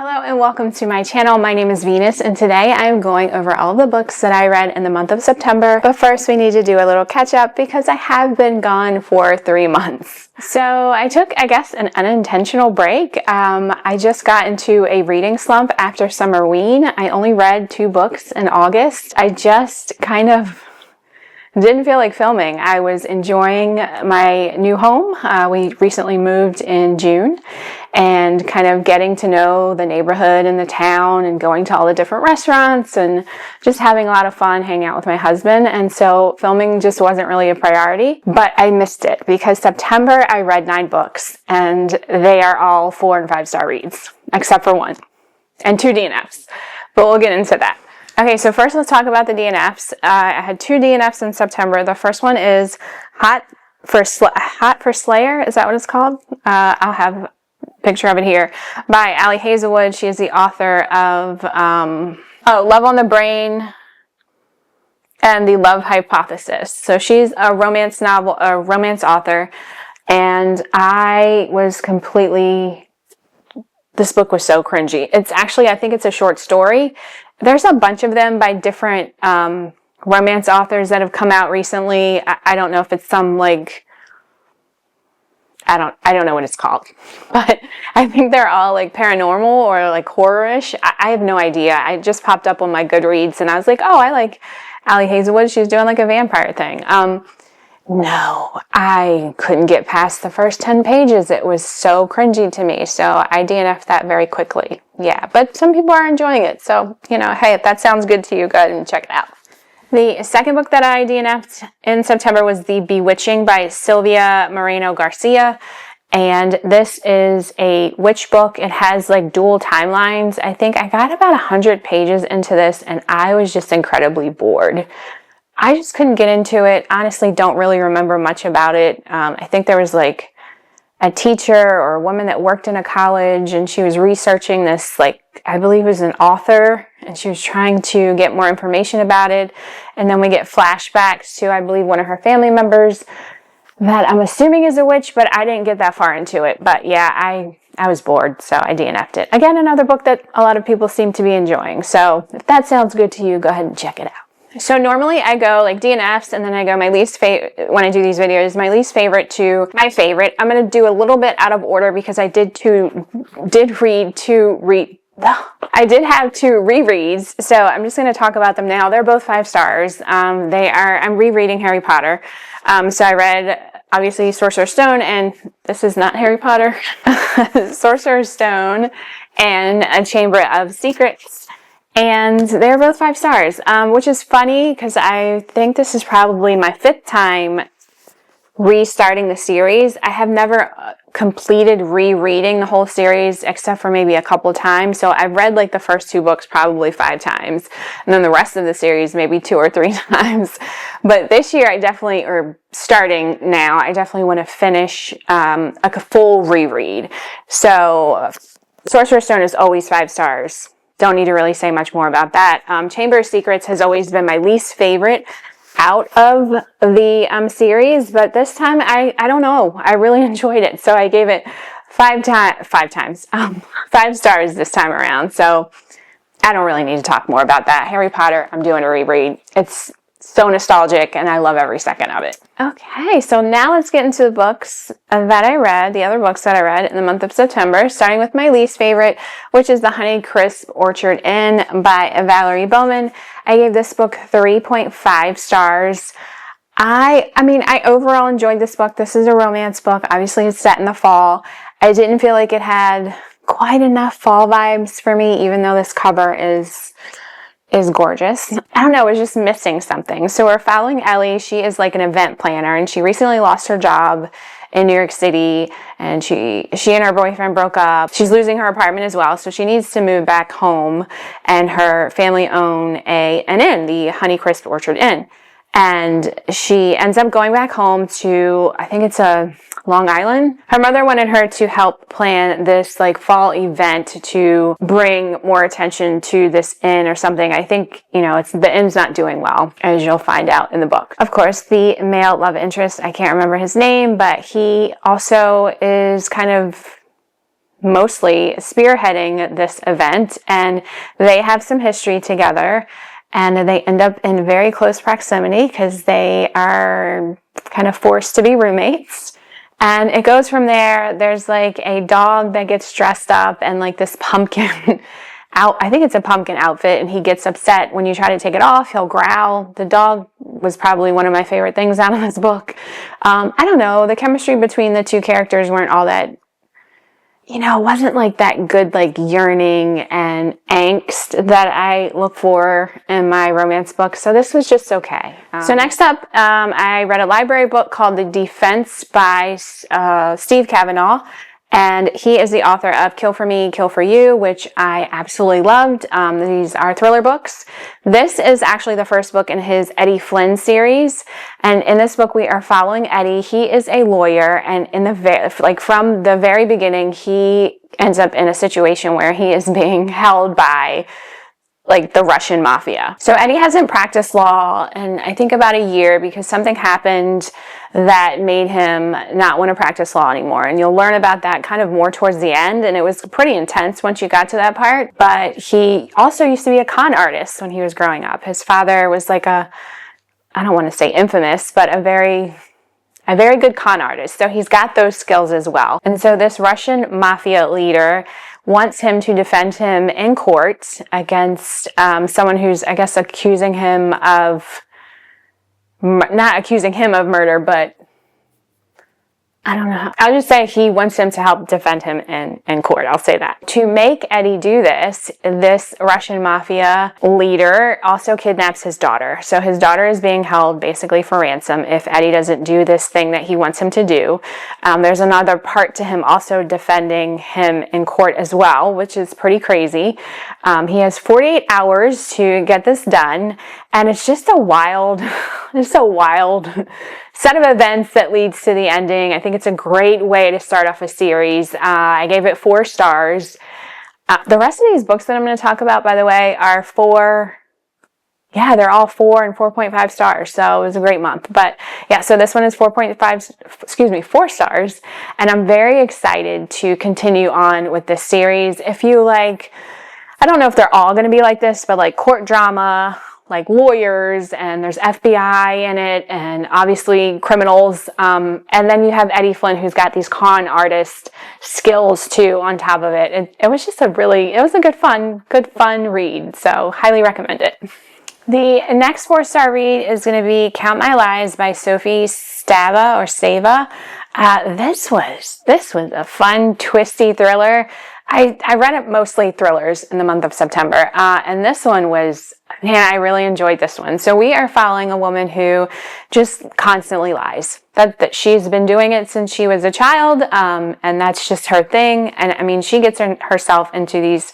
Hello and welcome to my channel. My name is Venus and today I'm going over all of the books that I read in the month of September. But first we need to do a little catch up because I have been gone for 3 months. So I took, I guess, an unintentional break. I just got into a reading slump after Summerween. I only read 2 books in August. I just kind of didn't feel like filming. I was enjoying my new home. We recently moved in June and kind of getting to know the neighborhood and the town and going to all the different restaurants and just having a lot of fun hanging out with my husband. And so filming just wasn't really a priority, but I missed it because September I read 9 books and they are all 4 and 5 star reads, except for 1 and 2 DNFs, but we'll get into that. Okay, so first let's talk about the DNFs. I had 2 DNFs in September. The first one is Hot for Slayer. Is that what it's called? I'll have a picture of it here. By Ali Hazelwood. She is the author of Love on the Brain and The Love Hypothesis. So she's a romance author, and this book was so cringy. It's actually, I think it's a short story. There's a bunch of them by different romance authors that have come out recently. I don't know if it's some like, I don't know what it's called, but I think they're all like paranormal or like horror-ish. I have no idea. I just popped up on my Goodreads and I was like, oh, I like Ali Hazelwood. She's doing like a vampire thing. No, I couldn't get past the first 10 pages. It was so cringy to me. So I DNF'd that very quickly. Yeah, but some people are enjoying it. So, hey, if that sounds good to you, go ahead and check it out. The second book that I DNF'd in September was The Bewitching by Silvia Moreno Garcia. And this is a witch book. It has like dual timelines. I think I got about 100 pages into this and I was just incredibly bored. I just couldn't get into it. Honestly, don't really remember much about it. I think there was like a teacher or a woman that worked in a college and she was researching this, like, I believe it was an author, and she was trying to get more information about it. And then we get flashbacks to, I believe, one of her family members that I'm assuming is a witch, but I didn't get that far into it. But yeah, I was bored, so I DNF'd it. Again, another book that a lot of people seem to be enjoying. So if that sounds good to you, go ahead and check it out. So normally I go like DNFs and then I go my least favorite when I do these videos, my least favorite to my favorite. I'm going to do a little bit out of order because I did have 2 rereads. So I'm just going to talk about them now. They're both 5 stars. I'm rereading Harry Potter. So I read obviously Sorcerer's Stone, and this is not Harry Potter, Sorcerer's Stone and A Chamber of Secrets. And they're both 5 stars, which is funny because I think this is probably my 5th time restarting the series. I have never completed rereading the whole series except for maybe a couple times. So I've read like the first 2 books probably 5 times, and then the rest of the series maybe 2 or 3 times. But this year starting now, I definitely want to finish a full reread. So Sorcerer's Stone is always 5 stars. Don't need to really say much more about that. Chamber of Secrets has always been my least favorite out of the series, but this time I don't know. I really enjoyed it, so I gave it 5 stars this time around. So I don't really need to talk more about that. Harry Potter, I'm doing a reread. It's so nostalgic and I love every second of it. Okay, so now let's get into the books that I read, the other books that I read in the month of September, starting with my least favorite, which is The Honeycrisp Orchard Inn by Valerie Bowman. I gave this book 3.5 stars. I overall enjoyed this book. This is a romance book. Obviously, it's set in the fall. I didn't feel like it had quite enough fall vibes for me, even though this cover is gorgeous. I don't know, it was just missing something. So we're following Ellie. She is like an event planner and she recently lost her job in New York City, and she and her boyfriend broke up. She's losing her apartment as well, so she needs to move back home, and her family own an inn, the Honeycrisp Orchard Inn. And she ends up going back home to, I think it's a Long Island. Her mother wanted her to help plan this like fall event to bring more attention to this inn or something. I think, the inn's not doing well, as you'll find out in the book. Of course, the male love interest, I can't remember his name, but he also is kind of mostly spearheading this event, and they have some history together, and they end up in very close proximity because they are kind of forced to be roommates. And it goes from there. There's like a dog that gets dressed up and like this pumpkin I think it's a pumpkin outfit, and he gets upset when you try to take it off. He'll growl. The dog was probably one of my favorite things out of this book. I don't know. The chemistry between the two characters weren't all that, wasn't like that good, like yearning and angst that I look for in my romance books. So this was just okay. So next up, I read a library book called The Defense by Steve Cavanagh. And he is the author of Kill for Me, Kill for You, which I absolutely loved. These are thriller books. This is actually the first book in his Eddie Flynn series. And in this book, we are following Eddie. He is a lawyer, and from the very beginning, he ends up in a situation where he is being held by like the Russian mafia. So Eddie hasn't practiced law in I think about a year because something happened that made him not want to practice law anymore. And you'll learn about that kind of more towards the end. And it was pretty intense once you got to that part. But he also used to be a con artist when he was growing up. His father was like I don't want to say infamous, but a very good con artist. So he's got those skills as well. And so this Russian mafia leader wants him to defend him in court against someone who's, I guess, accusing him of, not accusing him of murder, but I don't know. I'll just say he wants him to help defend him in court. I'll say that. To make Eddie do this, this Russian mafia leader also kidnaps his daughter. So his daughter is being held basically for ransom if Eddie doesn't do this thing that he wants him to do. There's another part to him also defending him in court as well, which is pretty crazy. He has 48 hours to get this done, and it's just a wild set of events that leads to the ending. I think it's a great way to start off a series. I gave it 4 stars. The rest of these books that I'm going to talk about, by the way, are they're all 4 and 4.5 stars. So it was a great month. But yeah, so this one is 4 stars. And I'm very excited to continue on with this series. If you like, I don't know if they're all going to be like this, but like court drama, like lawyers, and there's FBI in it, and obviously criminals. And then you have Eddie Flynn, who's got these con artist skills too on top of it. It was just it was a good fun read. So highly recommend it. The next 4-star read is going to be Count My Lies by Sophie Stava. This was a fun, twisty thriller. I read it mostly thrillers in the month of September, and this one was, man, I really enjoyed this one. So we are following a woman who just constantly lies. That she's been doing it since she was a child, and that's just her thing. And I mean, she gets herself into these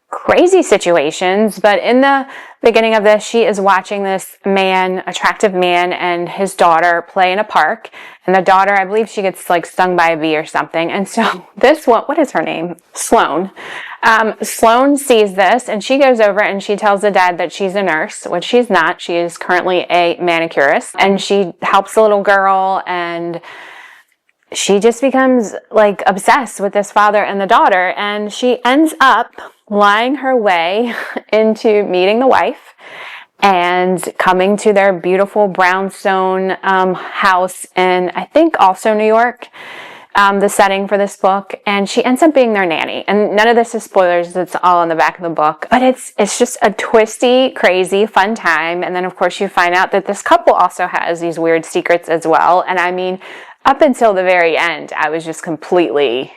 crazy situations, but in the beginning of this, she is watching this attractive man and his daughter play in a park, and the daughter, I believe she gets like stung by a bee or something, and so this one, what is her name? Sloane. Sloane sees this, and she goes over and she tells the dad that she's a nurse, which she's not. She is currently a manicurist, and she helps the little girl, and she just becomes like obsessed with this father and the daughter, and she ends up lying her way into meeting the wife and coming to their beautiful brownstone house in, I think, also New York, the setting for this book. And she ends up being their nanny. And none of this is spoilers. It's all in the back of the book. But it's just a twisty, crazy, fun time. And then, of course, you find out that this couple also has these weird secrets as well. And I mean, up until the very end, I was just completely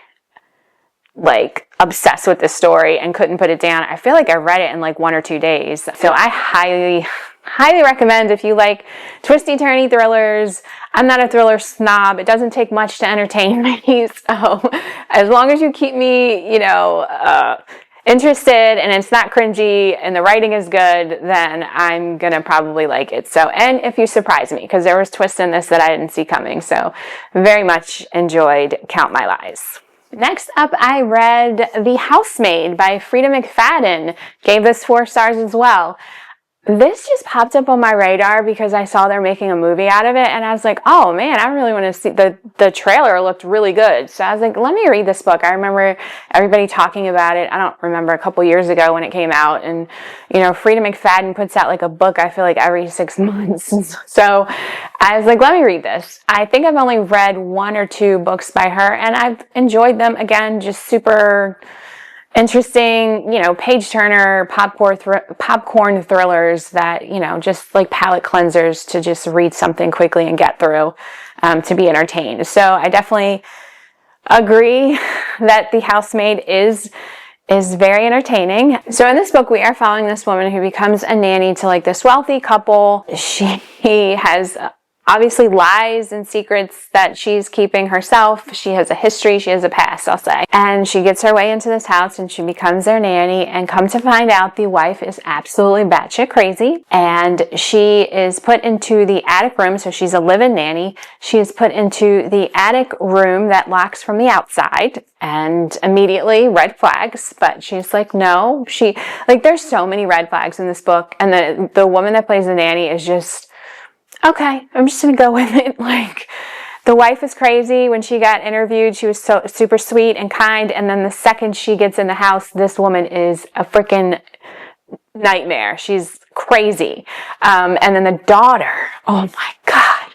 like obsessed with this story and couldn't put it down. I feel like I read it in like 1 or 2 days. So I highly recommend if you like twisty, turny thrillers. I'm not a thriller snob. It doesn't take much to entertain me. So as long as you keep me, interested and it's not cringy and the writing is good, then I'm gonna probably like it. So, and if you surprise me, because there was twists in this that I didn't see coming. So very much enjoyed Count My Lies. Next up, I read The Housemaid by Frieda McFadden. Gave this 4 stars as well. this just popped up on my radar because I saw they're making a movie out of it, and I was like, oh man, I really want to see, the trailer looked really good. So I was like, let me read this book. I remember everybody talking about it. I don't remember, a couple years ago when it came out, and you know, Frieda McFadden puts out like a book, I feel like every 6 months. So I was like, let me read this. I think I've only read 1 or 2 books by her, and I've enjoyed them. Again, just super interesting, you know, page turner, popcorn thrillers that, you know, just like palate cleansers to just read something quickly and get through, to be entertained. So I definitely agree that The Housemaid is very entertaining. So in this book, we are following this woman who becomes a nanny to like this wealthy couple. She has obviously lies and secrets that she's keeping herself. She has a history, she has a past, I'll say. And she gets her way into this house and she becomes their nanny, and come to find out the wife is absolutely batshit crazy, and she is put into the attic room. So she's a live-in nanny. She is put into the attic room that locks from the outside, and immediately red flags, but she's like, no, there's so many red flags in this book, and the woman that plays the nanny is just, okay, I'm just gonna go with it. Like, the wife is crazy. When she got interviewed, she was so super sweet and kind, and then the second she gets in the house, this woman is a freaking nightmare. She's crazy. And then the daughter, oh my God,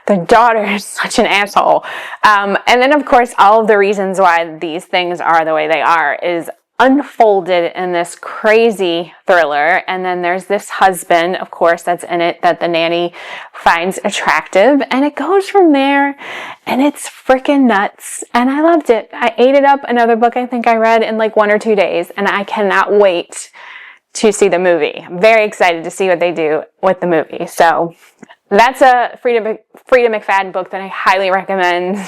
the daughter is such an asshole. And then of course, all of the reasons why these things are the way they are is unfolded in this crazy thriller. And then there's this husband, of course, that's in it, that the nanny finds attractive, and it goes from there, and it's freaking nuts, and I loved it. I ate it up. Another book I think I read in like 1 or 2 days, and I cannot wait to see the movie. I'm very excited to see what they do with the movie. So that's a Frieda McFadden book that I highly recommend.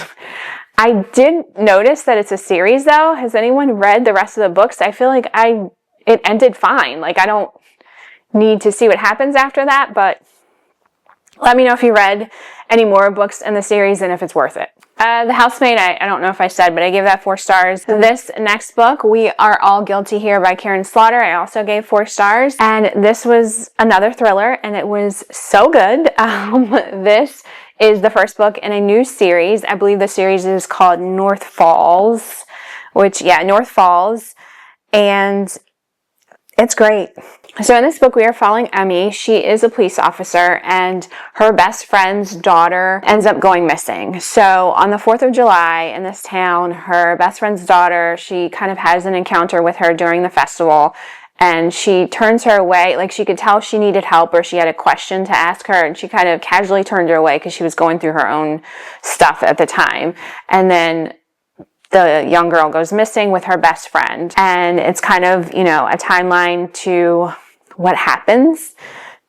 I did notice that it's a series though. Has anyone read the rest of the books? I feel like it ended fine. Like, I don't need to see what happens after that, but let me know if you read any more books in the series and if it's worth it. The Housemaid, I don't know if I said, but I gave that 4 stars. This next book, We Are All Guilty Here by Karin Slaughter, I also gave 4 stars. And this was another thriller, and it was so good. This is the first book in a new series. I believe the series is called North Falls, North Falls, and it's great. So in this book, we are following Emmy. She is a police officer, and her best friend's daughter ends up going missing. So on the 4th of July in this town, her best friend's daughter, she kind of has an encounter with her during the festival, and she turns her away. Like, she could tell she needed help, or she had a question to ask her, and she kind of casually turned her away because she was going through her own stuff at the time. And then the young girl goes missing with her best friend, and it's kind of, you know, a timeline to what happens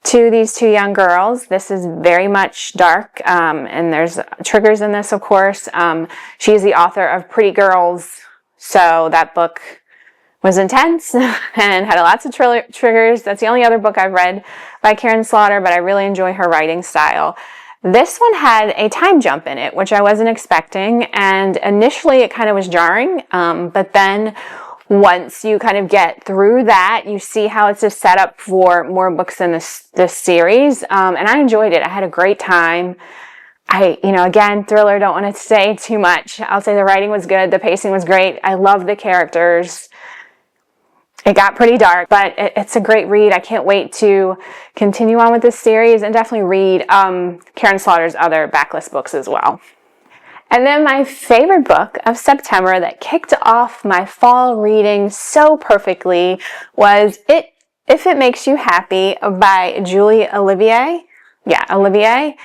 to these 2 young girls. This is very much dark, and there's triggers in this, of course. She's the author of Pretty Girls, so that book was intense and had lots of triggers. That's the only other book I've read by Karin Slaughter, but I really enjoy her writing style. This one had a time jump in it, which I wasn't expecting, and initially it kind of was jarring, but then once you kind of get through that, you see how it's a setup for more books in this series, and I enjoyed it. I had a great time. Again, thriller, don't want to say too much. I'll say the writing was good, the pacing was great. I love the characters. It got pretty dark, but it's a great read. I can't wait to continue on with this series, and definitely read Karin Slaughter's other backlist books as well. And then my favorite book of September that kicked off my fall reading so perfectly was If It Makes You Happy by Olivia. Yeah, Olivia.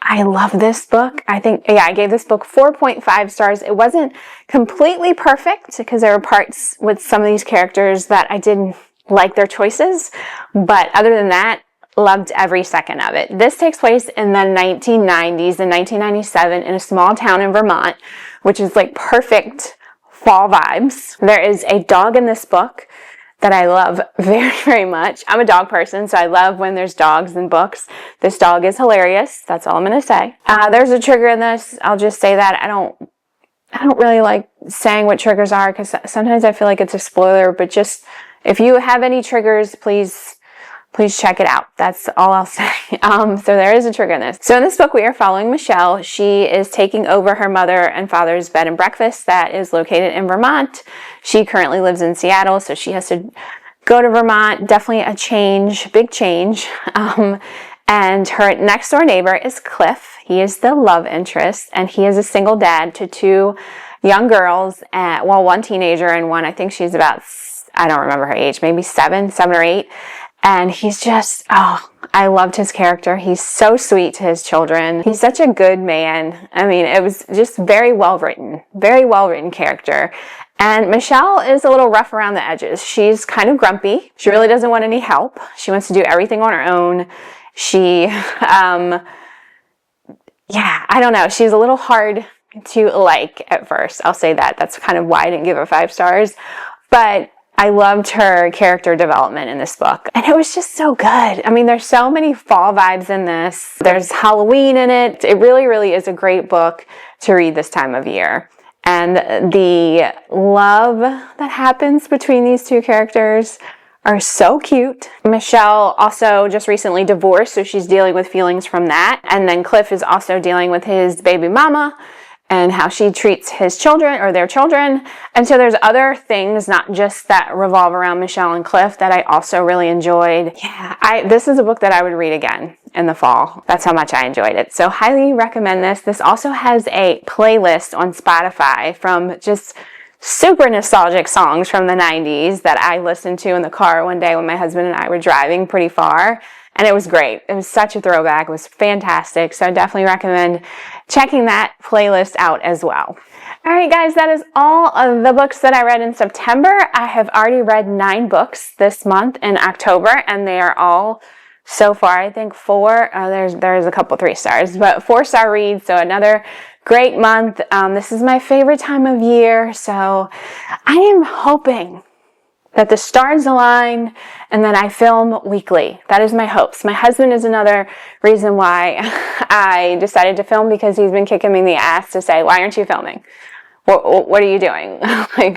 I love this book. I gave this book 4.5 stars. It wasn't completely perfect because there were parts with some of these characters that I didn't like their choices. But other than that, loved every second of it. This takes place in the 1990s, in 1997, in a small town in Vermont, which is like perfect fall vibes. There is a dog in this book that I love very, very much. I'm a dog person, so I love when there's dogs in books. This dog is hilarious. That's all I'm going to say. There's a trigger in this. I'll just say that. I don't really like saying what triggers are because sometimes I feel like it's a spoiler, but just if you have any triggers, please please check it out. That's all I'll say. So there is a trigger in this. So in this book, we are following Michelle. She is taking over her mother and father's bed and breakfast that is located in Vermont. She currently lives in Seattle, so she has to go to Vermont. Definitely a change, big change. And her next door neighbor is Cliff. He is the love interest, and he is a single dad to 2 young girls, one teenager and one, I think she's about, I don't remember her age, maybe 7 or 8. And he's just, I loved his character. He's so sweet to his children. He's such a good man. I mean, it was just very well written character. And Michelle is a little rough around the edges. She's kind of grumpy. She really doesn't want any help. She wants to do everything on her own. She, I don't know. She's a little hard to like at first. I'll say that. That's kind of why I didn't give it 5 stars. But I loved her character development in this book. And it was just so good. I mean, there's so many fall vibes in this. There's Halloween in it. It really, really is a great book to read this time of year. And the love that happens between these 2 characters are so cute. Michelle also just recently divorced, so she's dealing with feelings from that. And then Cliff is also dealing with his baby mama and how she treats his children or their children. And so there's other things, not just that revolve around Michelle and Cliff, that I also really enjoyed. Yeah, this is a book that I would read again in the fall. That's how much I enjoyed it. So highly recommend this. This also has a playlist on Spotify from just super nostalgic songs from the 90s that I listened to in the car one day when my husband and I were driving pretty far. And it was great. It was such a throwback. It was fantastic. So I definitely recommend checking that playlist out as well. All right, guys, that is all of the books that I read in September. I have already read 9 books this month in October, and they are all, so far, I think 4. There's a couple 3 stars, but 4-star reads. So another great month. This is my favorite time of year. So I am hoping that the stars align and that I film weekly. That is my hopes. My husband is another reason why I decided to film, because he's been kicking me in the ass to say, why aren't you filming? What are you doing?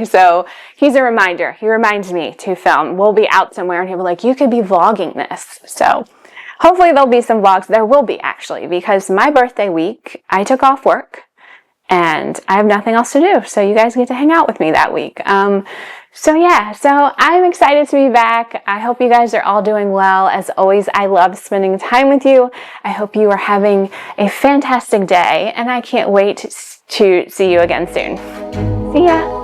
So he's a reminder. He reminds me to film. We'll be out somewhere and he'll be like, you could be vlogging this. So hopefully there'll be some vlogs. There will be, actually, because my birthday week, I took off work and I have nothing else to do. So you guys get to hang out with me that week. So I'm excited to be back. I hope you guys are all doing well. As always, I love spending time with you. I hope you are having a fantastic day, and I can't wait to see you again soon. See ya.